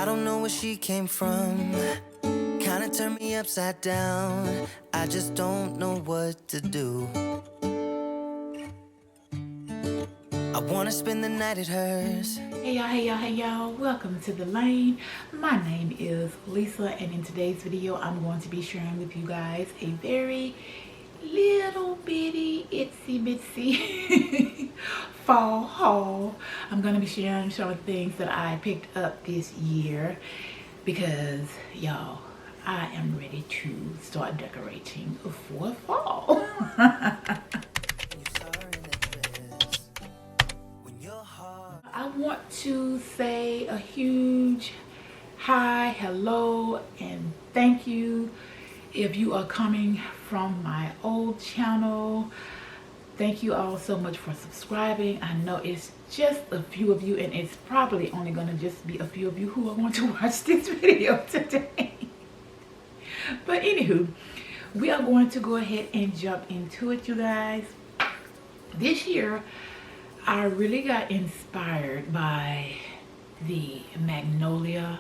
I don't know where she came from. Kinda turned me upside down. I just don't know what to do. I wanna spend the night at hers. Hey y'all, hey y'all, hey y'all. Welcome to The Lane. My name is Lisa, and in today's video, I'm going to be sharing with you guys a very little bitty, itsy bitsy fall haul. I'm going to be sharing some things that I picked up this year because, y'all, I am ready to start decorating for fall. I want to say a huge hi, hello, and thank you if you are coming from my old channel. Thank you all so much for subscribing. I know it's just a few of you, and it's probably only going to just be a few of you who are going to watch this video today. But anywho, we are going to go ahead and jump into it, you guys. This year, I really got inspired by the Magnolia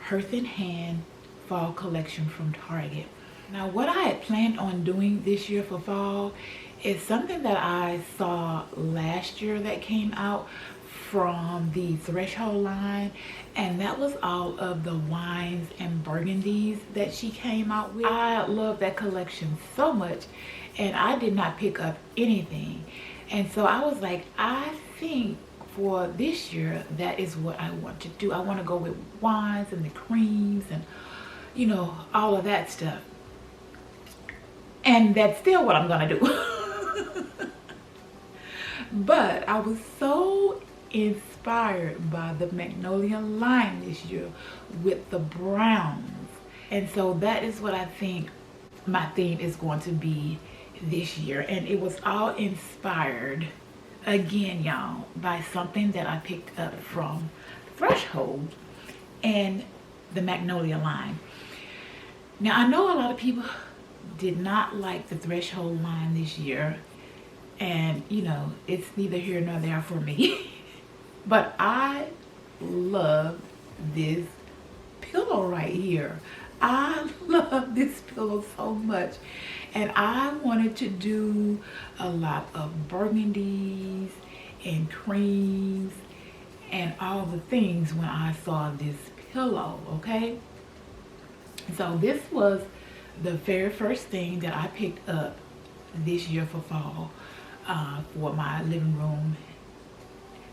Hearth in Hand fall collection from Target. Now, what I had planned on doing this year for fall is something that I saw last year that came out from the Threshold line, and that was all of the wines and burgundies that she came out with. I love that collection so much, and I did not pick up anything. And so I was like, I think for this year, that is what I want to do. I want to go with wines and the creams and, you know, all of that stuff. And that's still what I'm going to do. But I was so inspired by the Magnolia line this year with the browns. And so that is what I think my theme is going to be this year. And it was all inspired, again, y'all, by something that I picked up from Threshold and the Magnolia line. Now, I know a lot of people did not like the Threshold line this year, and you know, it's neither here nor there for me. But I love this pillow right here. I love this pillow so much, and I wanted to do a lot of burgundies and creams and all the things when I saw this pillow, okay? So this was the very first thing that I picked up this year for fall for my living room,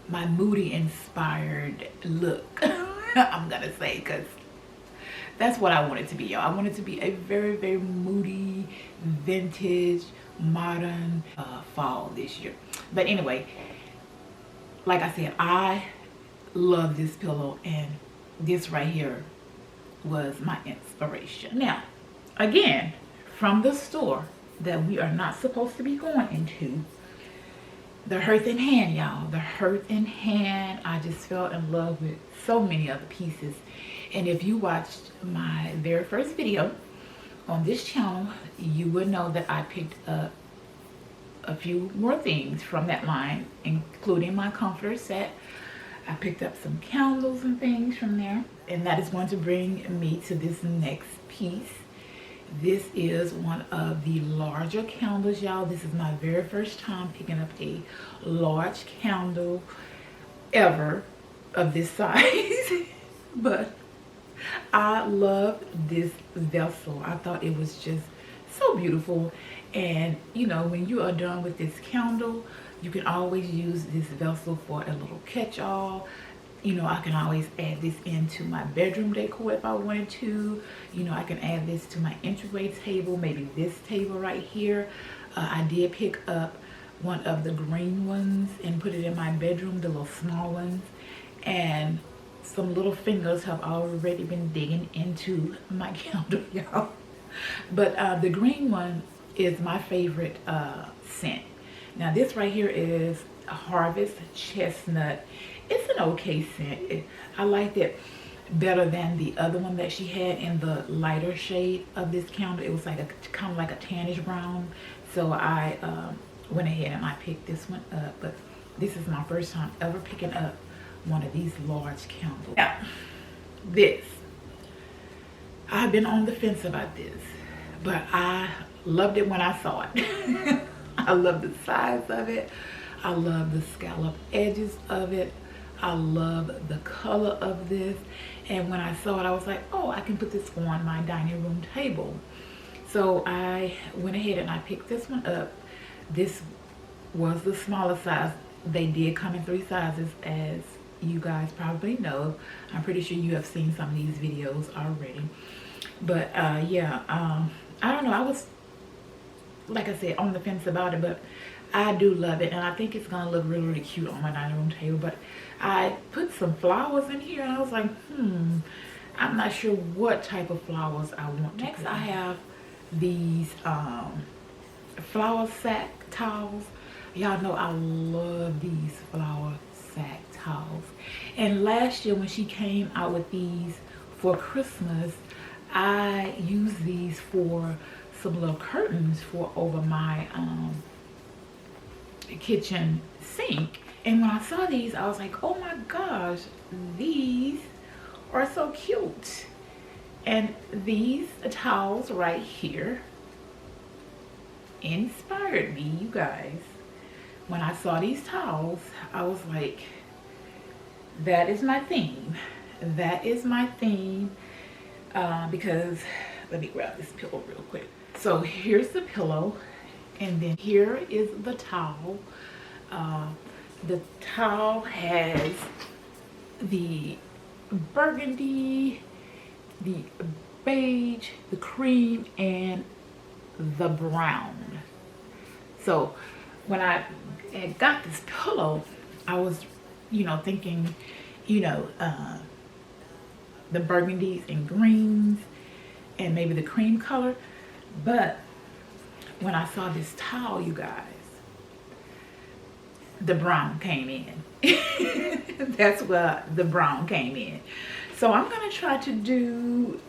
my moody inspired look. I'm gonna say, because that's what I want it to be, y'all. I want it to be a very, very moody, vintage, modern fall this year. But anyway, like I said, I love this pillow, and this right here was my inspiration. Now, again, from the store that we are not supposed to be going into, the Hearth in Hand, y'all. The Hearth in Hand, I just fell in love with so many other pieces. And if you watched my very first video on this channel, you would know that I picked up a few more things from that line, including my comforter set. I picked up some candles and things from there. And that is going to bring me to this next piece. This is one of the larger candles, y'all. This is my very first time picking up a large candle ever of this size. But I love this vessel. I thought it was just so beautiful. And you know, when you are done with this candle, you can always use this vessel for a little catch-all. You know, I can always add this into my bedroom decor if I wanted to. You know, I can add this to my entryway table, maybe this table right here. I did pick up one of the green ones and put it in my bedroom, the little small ones. And some little fingers have already been digging into my candle, y'all. But the green one is my favorite scent. Now, this right here is a Harvest Chestnut. It's an okay scent. I liked it better than the other one that she had in the lighter shade of this candle. It was like a kind of like a tannish brown. So I went ahead and I picked this one up. But this is my first time ever picking up one of these large candles. Now, This, I've been on the fence about this, but I loved it when I saw it. I love the size of it. I love the scallop edges of it. I love the color of this. And when I saw it, I was like, oh, I can put this on my dining room table. So I went ahead and I picked this one up. This was the smaller size. They did come in 3 sizes, as you guys probably know. I'm pretty sure you have seen some of these videos already. But yeah, I don't know. I was, like I said, on the fence about it, but I do love it, and I think it's gonna look really, really cute on my dining room table. But I put some flowers in here, and I was like, I'm not sure what type of flowers I want. Next, I have these flower sack towels. Y'all know I love these flower sack towels. And last year when she came out with these for Christmas, I used these for some little curtains for over my kitchen sink. And when I saw these, I was like, oh my gosh, these are so cute. And these towels right here inspired me, you guys. When I saw these towels, I was like, that is my theme. That is my theme. Because, let me grab this pillow real quick. So here's the pillow, and then here is the towel. The towel has the burgundy, the beige, the cream, and the brown. So when I had got this pillow, I was, thinking, the burgundies and greens and maybe the cream color. But when I saw this towel, you guys, the brown came in. That's where the brown came in. So I'm gonna try to do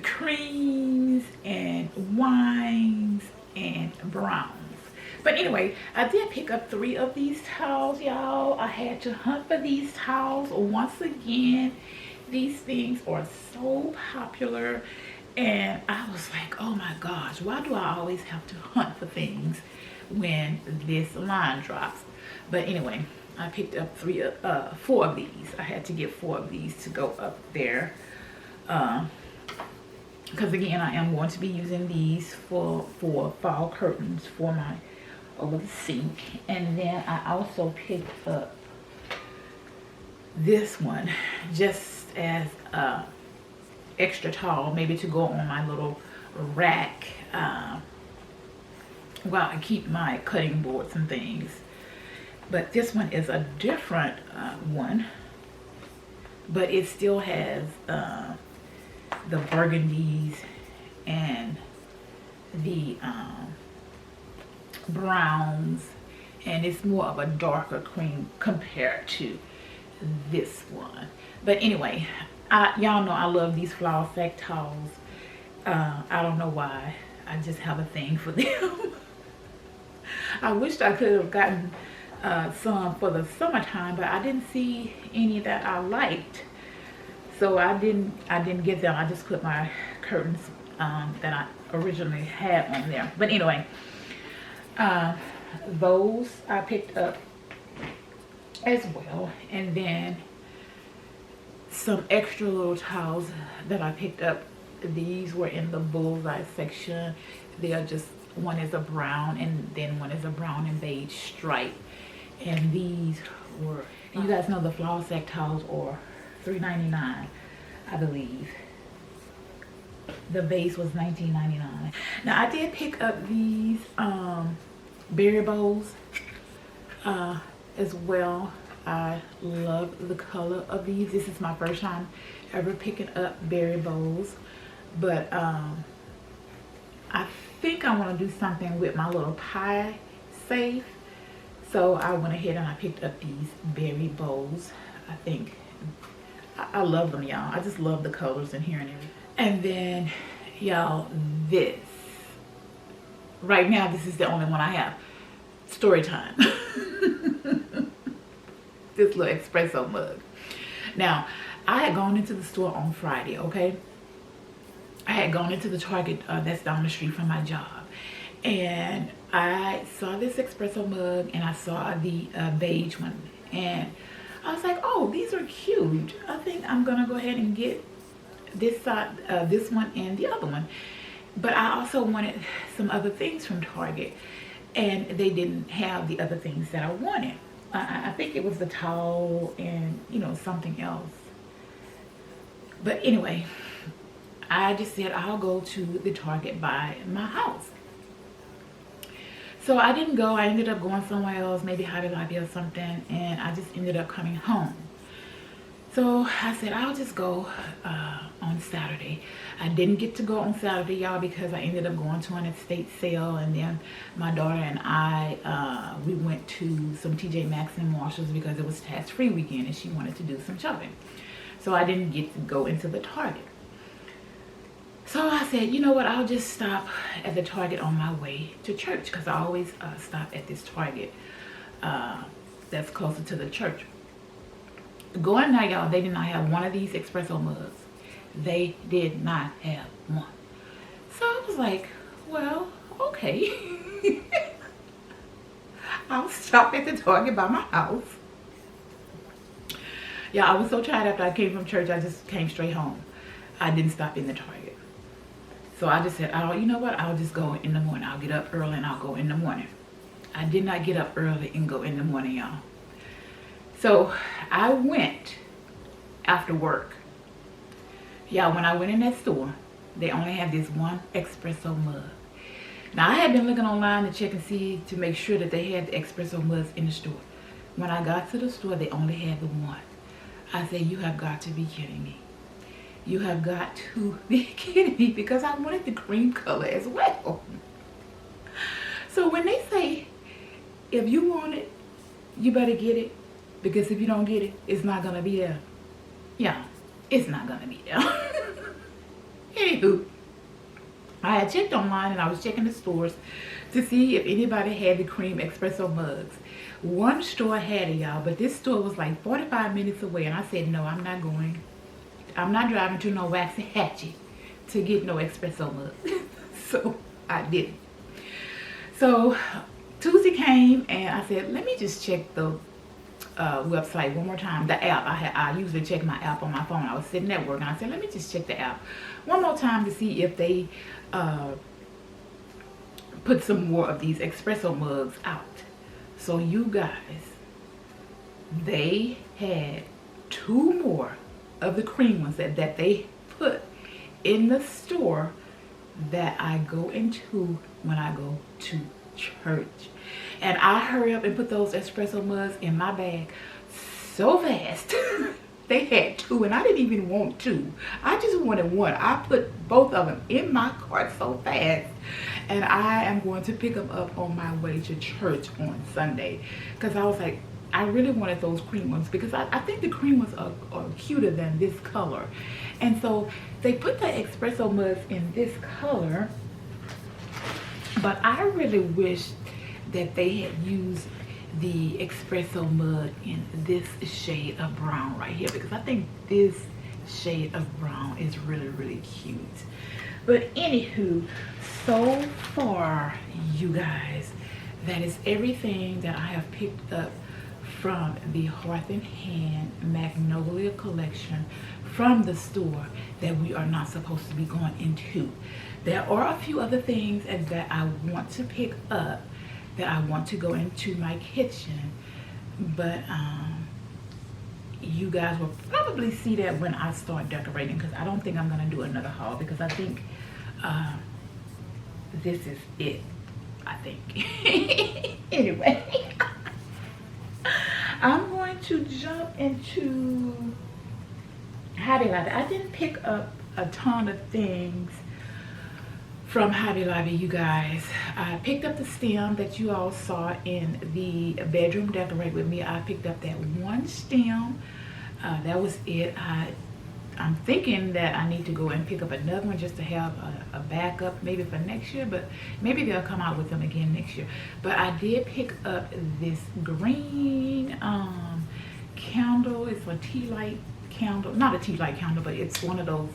creams and wines and browns. But anyway, I did pick up 3 of these towels, y'all. I had to hunt for these towels once again. These things are so popular, and I was like, oh my gosh, why do I always have to hunt for things when this line drops? But anyway, I picked up 4 of these. I had to get 4 of these to go up there, because again, I am going to be using these for fall curtains for my over the sink. And then I also picked up this one just as extra tall, maybe to go on my little rack while I keep my cutting boards and things. But this one is a different one, but it still has the burgundies and the browns, and it's more of a darker cream compared to this one. But anyway, y'all know I love these flower sack towels. I don't know why, I just have a thing for them. I wished I could have gotten some for the summertime, but I didn't see any that I liked, so I didn't get them. I just put my curtains that I originally had on there. But anyway, those I picked up as well. And then some extra little towels that I picked up. These were in the bullseye section. They are just, one is a brown and then one is a brown and beige stripe. And these were, and you guys know the flower sack towels are $3.99, I believe. The base was $19.99. Now I did pick up these berry bowls as well. I love the color of these. This is my first time ever picking up berry bowls, but I think I want to do something with my little pie safe. So I went ahead and I picked up these berry bowls. I think I love them, y'all. I just love the colors in here and everything. And then, y'all, this. Right now, this is the only one I have. Story time. This little espresso mug. Now, I had gone into the store on Friday, okay? I had gone into the Target that's down the street from my job. And I saw this espresso mug and I saw the beige one. And I was like, oh, these are cute. I think I'm going to go ahead and get this one and the other one. But I also wanted some other things from Target. And they didn't have the other things that I wanted. I think it was the towel and, you know, something else. But anyway, I just said I'll go to the Target by my house. So I didn't go. I ended up going somewhere else, maybe Hobby Lobby or something, and I just ended up coming home. So I said I'll just go on Saturday. I didn't get to go on Saturday, y'all, because I ended up going to an estate sale, and then my daughter and I, we went to some TJ Maxx and Marshalls because it was tax-free weekend and she wanted to do some shopping. So I didn't get to go into the Target. So I said, you know what, I'll just stop at the Target on my way to church, because I always stop at this Target that's closer to the church. Going now, y'all, they did not have one of these espresso mugs. They did not have one. So I was like, well, okay. I'll stop at the Target by my house. Yeah, I was so tired after I came from church, I just came straight home. I didn't stop in the Target. So I just said, oh, you know what? I'll just go in the morning. I'll get up early and I'll go in the morning. I did not get up early and go in the morning, y'all. So I went after work. Y'all, when I went in that store, they only had this one espresso mug. Now, I had been looking online to check and see to make sure that they had the espresso mugs in the store. When I got to the store, they only had the one. I said, you have got to be kidding me. You have got to be kidding me, because I wanted the cream color as well. So when they say, if you want it, you better get it, because if you don't get it, it's not going to be there. Yeah, it's not going to be there. Anywho, I had checked online and I was checking the stores to see if anybody had the cream espresso mugs. One store had it, y'all, but this store was like 45 minutes away, and I said, no, I'm not going. I'm not driving to no Waxahachie to get no espresso mug. So I didn't. So Tuesday came and I said, let me just check the website one more time. The app. I usually check my app on my phone. I was sitting at work and I said, let me just check the app one more time to see if they put some more of these espresso mugs out. So you guys, they had 2 more of the cream ones that they put in the store that I go into when I go to church. And I hurry up and put those espresso mugs in my bag so fast. They had 2 and I didn't even want 2. I just wanted 1. I put both of them in my cart so fast. And I am going to pick them up on my way to church on Sunday. Because I was like, I really wanted those cream ones, because I think the cream ones are cuter than this color. And so they put the espresso mugs in this color, but I really wish that they had used the espresso mug in this shade of brown right here, because I think this shade of brown is really, really cute. But anywho, so far, you guys, that is everything that I have picked up from the Hearth and Hand Magnolia collection from the store that we are not supposed to be going into. There are a few other things that I want to pick up, that I want to go into my kitchen, but you guys will probably see that when I start decorating, because I don't think I'm going to do another haul, because I think this is it, I think. Anyway, I'm going to jump into Hobby Lobby. I didn't pick up a ton of things from Hobby Lobby, you guys. I picked up the stem that you all saw in the bedroom decorate with me. I picked up that one stem. That was it. I'm thinking that I need to go and pick up another one just to have a backup maybe for next year, but maybe they'll come out with them again next year. But I did pick up this green candle. It's a tea light candle, not a tea light candle, but it's one of those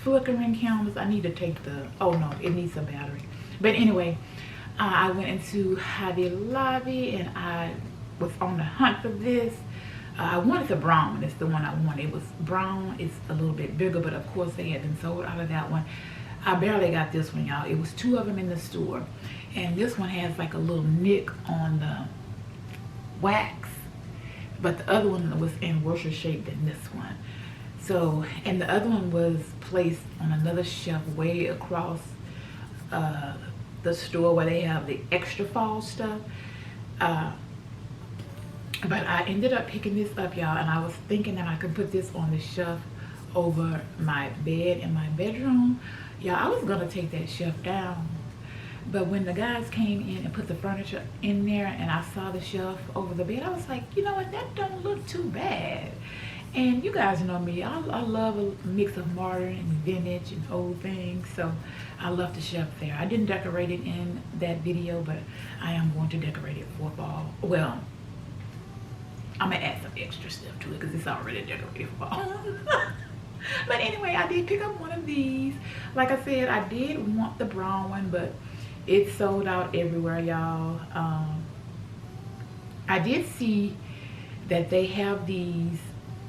flickering candles. I need to take the, oh no, it needs a battery. But anyway, I went into Hobby Lobby and I was on the hunt for this. I wanted the brown one. It's the one I wanted. It was brown. It's a little bit bigger, but of course they had been sold out of that one. I barely got this one, y'all. It was 2 of them in the store. And this one has like a little nick on the wax, but the other one was in worse shape than this one. So, and the other one was placed on another shelf way across the store where they have the extra fall stuff. But I ended up picking this up, y'all, and I was thinking that I could put this on the shelf over my bed in my bedroom. Y'all, I was gonna take that shelf down, but when the guys came in and put the furniture in there and I saw the shelf over the bed, I was like, you know what, that don't look too bad. And you guys know me, I love a mix of modern and vintage and old things, so I love the shelf there. I didn't decorate it in that video, but I am going to decorate it for fall. Well, I'm gonna add some extra stuff to it because it's already decorated for fall. But anyway, I did pick up one of these. Like I said, I did want the brown one, but it's sold out everywhere, y'all. I did see that they have these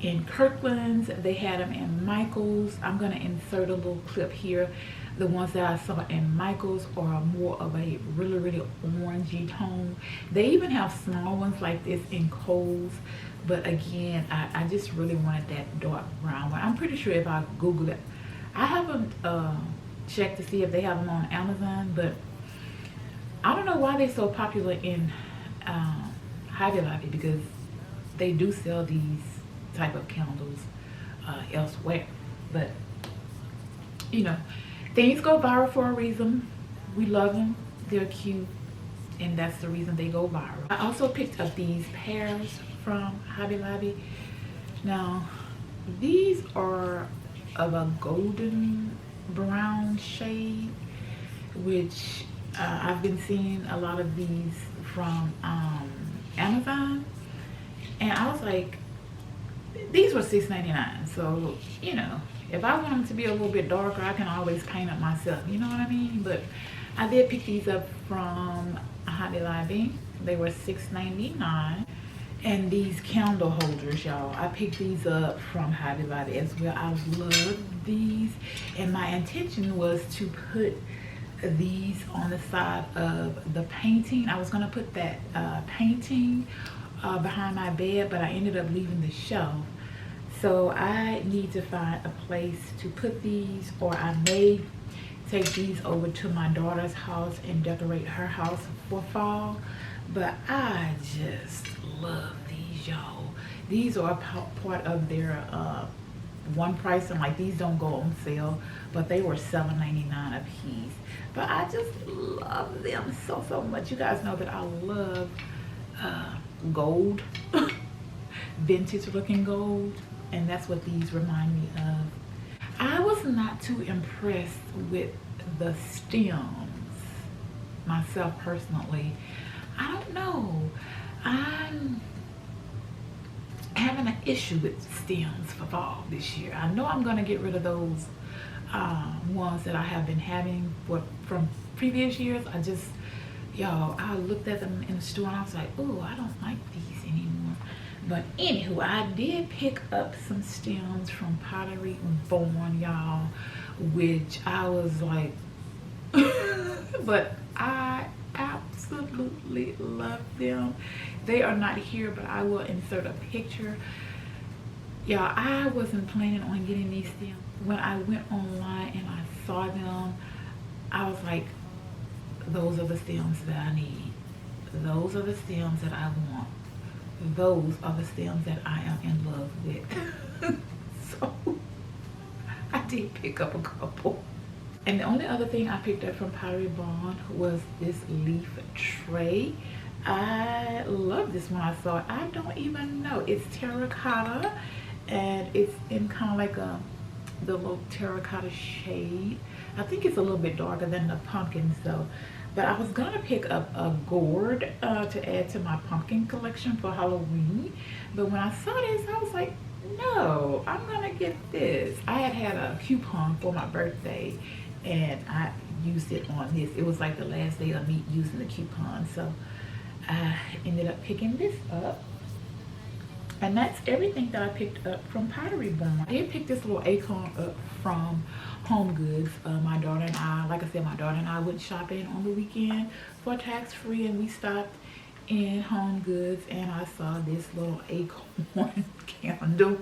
in Kirkland's. They had them in Michael's. I'm gonna insert a little clip here. The ones that I saw in Michael's are more of a really orangey tone. They even have small ones like this in Kohl's. But again, I just really wanted that dark brown one. I'm pretty sure if I Google it, I haven't checked to see if they have them on Amazon, but I don't know why they're so popular in Hobby Lobby, because they do sell these type of candles elsewhere. But you know, things go viral for a reason. We love them, they're cute, and that's the reason they go viral. I also picked up these pears from Hobby Lobby. Now, these are of a golden brown shade, which I've been seeing a lot of these from Amazon, and I was like, these were $6.99, so you know, if I want them to be a little bit darker, I can always paint it myself, you know what I mean? But I did pick these up from Hobby Lobby. They were $6.99. And these candle holders, y'all, I picked these up from Hobby Lobby as well. I love these, and my intention was to put these on the side of the painting. I was gonna put that painting behind my bed, but I ended up leaving the shelf. So I need to find a place to put these, or I may take these over to my daughter's house and decorate her house for fall. But I just love these, y'all. These are part of their one price, and like these don't go on sale, but they were $7.99 a piece. But I just love them so much. You guys know that I love gold, vintage looking gold, and that's what these remind me of. I was not too impressed with the stems myself personally. I don't know. I'm having an issue with stems for fall this year. I know I'm gonna get rid of those ones that I have been having from previous years. Y'all, I looked at them in the store and I was like, oh, I don't like these anymore. But anywho, I did pick up some stems from Pottery Barn, y'all, which I was like, but I absolutely love them. They are not here, but I will insert a picture. Y'all, I wasn't planning on getting these stems. When I went online and I saw them, I was like, those are the stems that I need. Those are the stems that I want. Those are the stems that I am in love with. So I did pick up a couple. And the only other thing I picked up from Pottery Barn was this leaf tray. I love this one. I saw it. I don't even know. It's terracotta, and it's in kind of like the little terracotta shade. I think it's a little bit darker than the pumpkins though. But I was gonna pick up a gourd to add to my pumpkin collection for Halloween. But when I saw this, I was like, no, I'm gonna get this. I had a coupon for my birthday and I used it on this. It was like the last day of me using the coupon. So I ended up picking this up. And that's everything that I picked up from Pottery Barn. I did pick this little acorn up from Home Goods. My daughter and I, like I said, my daughter and I went shopping on the weekend for tax-free, and we stopped in Home Goods and I saw this little acorn candle.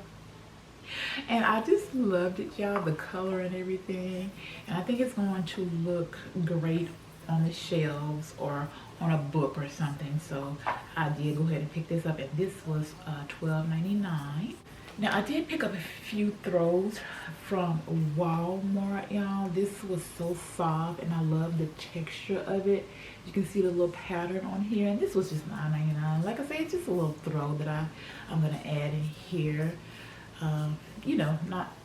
And I just loved it, y'all, the color and everything. And I think it's going to look great on the shelves or on a book or something. So I did go ahead and pick this up, and this was $12.99. Now I did pick up a few throws from Walmart, y'all. This was so soft and I love the texture of it. You can see the little pattern on here, and this was just $9.99. Like I said, it's just a little throw that I'm gonna add in here. You know,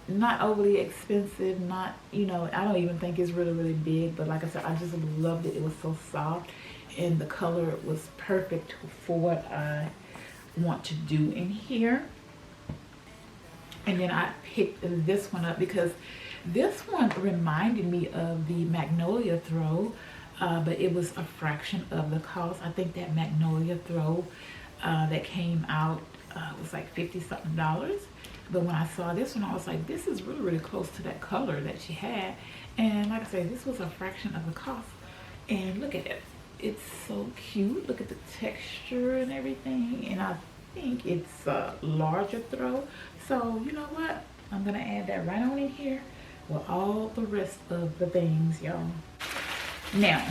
not overly expensive, not, you know, I don't even think it's really big, but like I said, I just loved it. It was so soft and the color was perfect for what I want to do in here. And then I picked this one up because this one reminded me of the Magnolia throw, but it was a fraction of the cost. I think that Magnolia throw that came out was like $50-something. But when I saw this one, I was like, this is really close to that color that she had. And like I said, this was a fraction of the cost. And look at it. It's so cute. Look at the texture and everything. And I think it's a larger throw. So you know what? I'm going to add that right on in here with all the rest of the things, y'all. Now,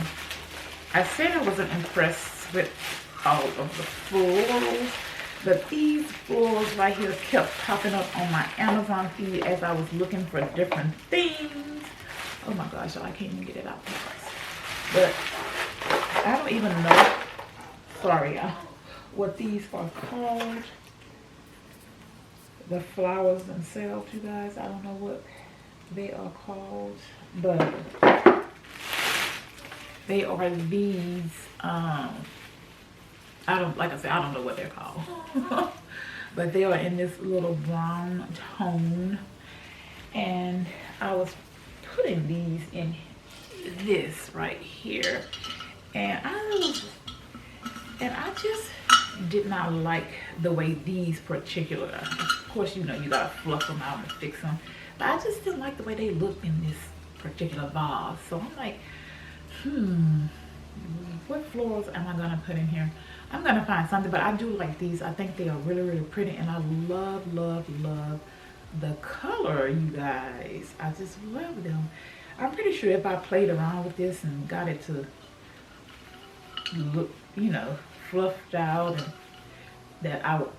I said I wasn't impressed with all of the florals, but these florals right here kept popping up on my Amazon feed as I was looking for different things. Oh my gosh, y'all, I can't even get it out. But I don't even know, sorry y'all, what these are called. The flowers themselves, you guys, I don't know what they are called, but they are these, like I said, I don't know what they're called. But they are in this little brown tone. And I was putting these in this right here. And I just did not like the way these particular, of course, you know, you gotta fluff them out and fix them. But I just didn't like the way they looked in this particular vase. So I'm like, what florals am I gonna put in here? I'm gonna find something, but I do like these. I think they are really pretty, and I love the color, you guys. I just love them. I'm pretty sure if I played around with this and got it to look, you know, fluffed out, and that I would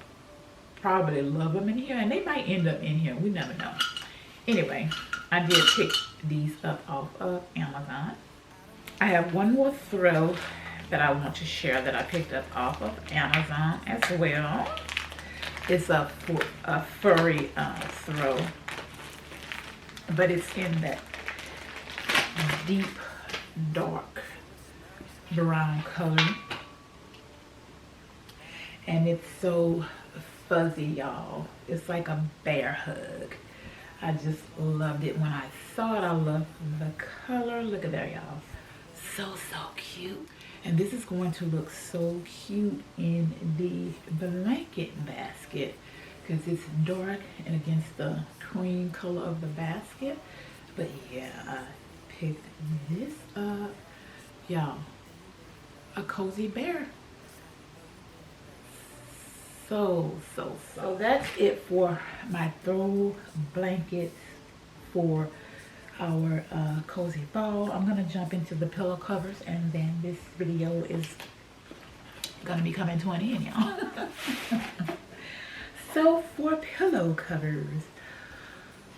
probably love them in here, and they might end up in here. We never know. Anyway, I did pick these up off of Amazon. I have one more throw that I want to share that I picked up off of Amazon as well. It's a furry throw, but it's in that deep dark brown color, and it's so fuzzy, y'all. It's like a bear hug. I just loved it when I saw it. I love the color. Look at that, y'all. So cute. And this is going to look so cute in the blanket basket because it's dark and against the cream color of the basket. But yeah, I picked this up, y'all. A cozy bear. So that's it for my throw blankets for our cozy ball. I'm gonna jump into the pillow covers, and then this video is gonna be coming to an end, y'all. So for pillow covers,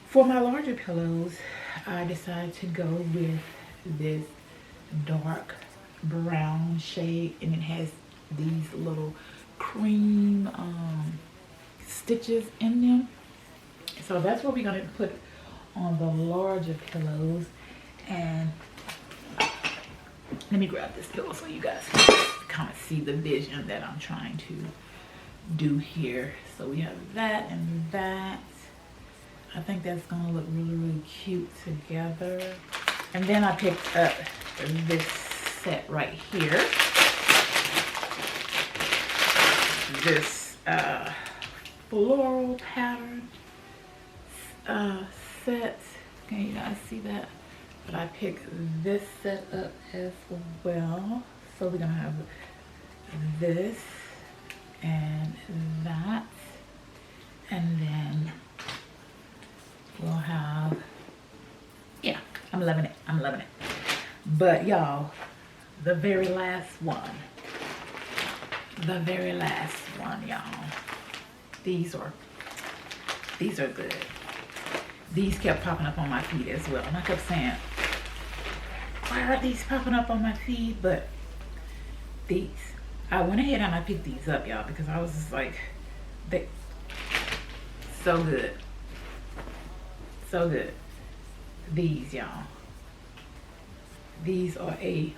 for my larger pillows, I decided to go with this dark brown shade, and it has these little cream stitches in them. So that's what we're gonna put on the larger pillows. And let me grab this pillow so you guys can kind of see the vision that I'm trying to do here. So we have that and that. I think that's gonna look really, really cute together. And then I picked up this set right here. This floral pattern set. Can you guys see that? But I picked this set up as well. So we're gonna have this and that, and then we'll have, yeah, I'm loving it. I'm loving it. But y'all, the very last one, y'all. These are good. These kept popping up on my feed as well, and I kept saying, why are these popping up on my feed? But these, I went ahead and I picked these up, y'all, because I was just like, they so good. So good. These, y'all. These are a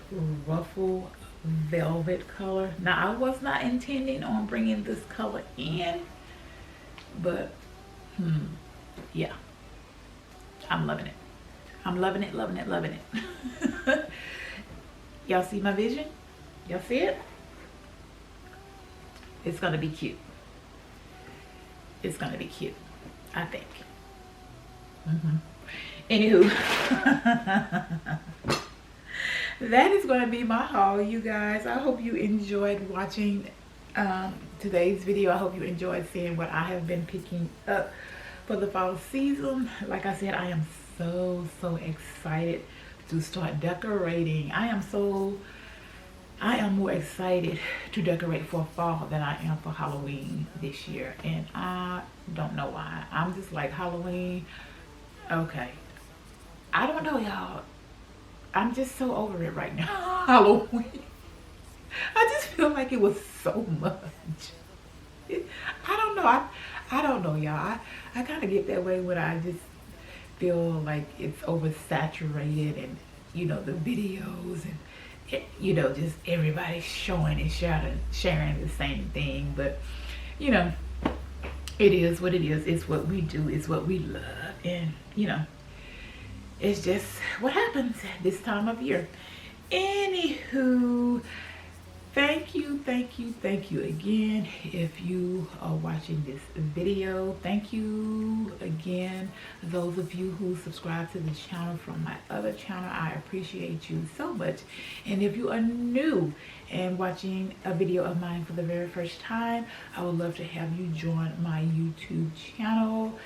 ruffle velvet color. Now, I was not intending on bringing this color in, but yeah, I'm loving it. I'm loving it, loving it, loving it. Y'all see my vision? Y'all see it? It's gonna be cute. It's gonna be cute, I think. Anywho, that is going to be my haul, you guys. I hope you enjoyed watching today's video. I hope you enjoyed seeing what I have been picking up for the fall season. Like I said, I am so excited to start decorating. I am more excited to decorate for fall than I am for Halloween this year, and I don't know why. I'm just like, Halloween, okay. I don't know, y'all. I'm just so over it right now. Halloween. I just feel like it was so much. I don't know. I don't know, y'all. I kind of get that way when I just feel like it's oversaturated, and you know, the videos and you know, just everybody showing and sharing the same thing. But you know, it is what it is. It's what we do. It's what we love, and you know, it's just what happens this time of year. Anywho, thank you again. If you are watching this video, thank you again. Those of you who subscribe to this channel from my other channel, I appreciate you so much. And if you are new and watching a video of mine for the very first time, I would love to have you join my YouTube channel.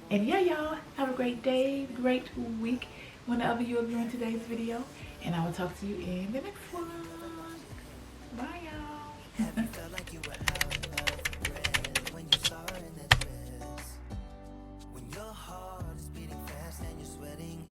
And yeah, y'all, have a great day, great week, whenever you are viewing today's video. And I will talk to you in the next one.